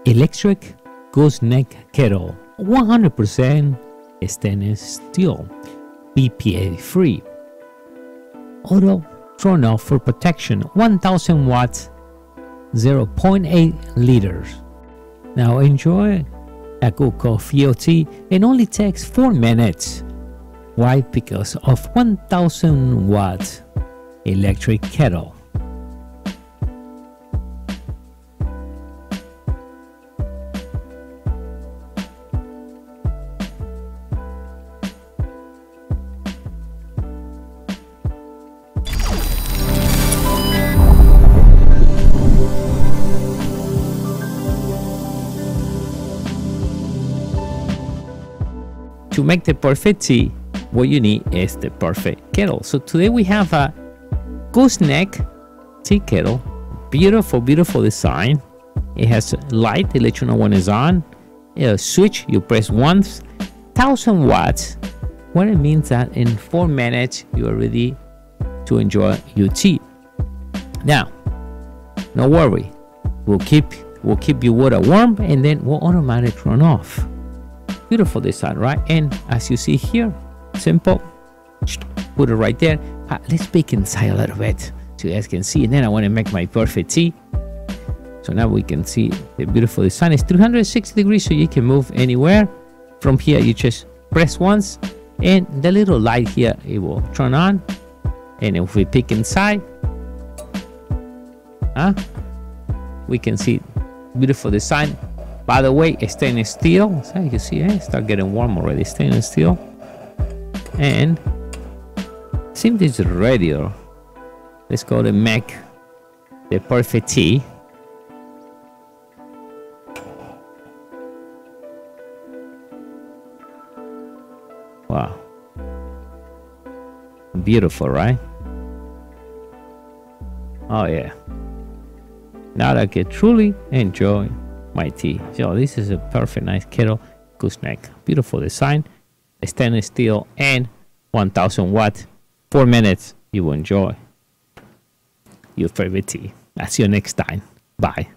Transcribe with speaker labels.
Speaker 1: Electric Gooseneck Kettle, 100% stainless steel, BPA free. Auto turn off for protection, 1000 watts, 0.8 liters. Now enjoy a good coffee or tea. It only takes 4 minutes. Why? Because of 1000 watts electric kettle. To make the perfect tea, what you need is the perfect kettle. So today we have a gooseneck tea kettle. Beautiful, beautiful design. It has a light to let you know when it's on. A switch, you press once, 1000 watts. What it means that in 4 minutes you are ready to enjoy your tea. Now, no worry, we'll keep your water warm and then we'll automatically turn off. Beautiful design, right? And as you see here, simple, put it right there. Let's peek inside a little bit so you guys can see. And then I want to make my perfect tea. So now we can see the beautiful design. It's 360 degrees, so you can move anywhere. From here, you just press once and the little light here, it will turn on. And if we peek inside, we can see beautiful design. By the way, stainless steel. So you can see it start getting warm already. Stainless steel. And seems it's ready. Let's go to make the perfect tea. Wow. Beautiful, right? Oh yeah. Now I can truly enjoy my tea. So this is a perfect nice kettle, gooseneck, beautiful design, stainless steel, and 1000 watts. 4 minutes, you will enjoy your favorite tea. I'll see you next time. Bye.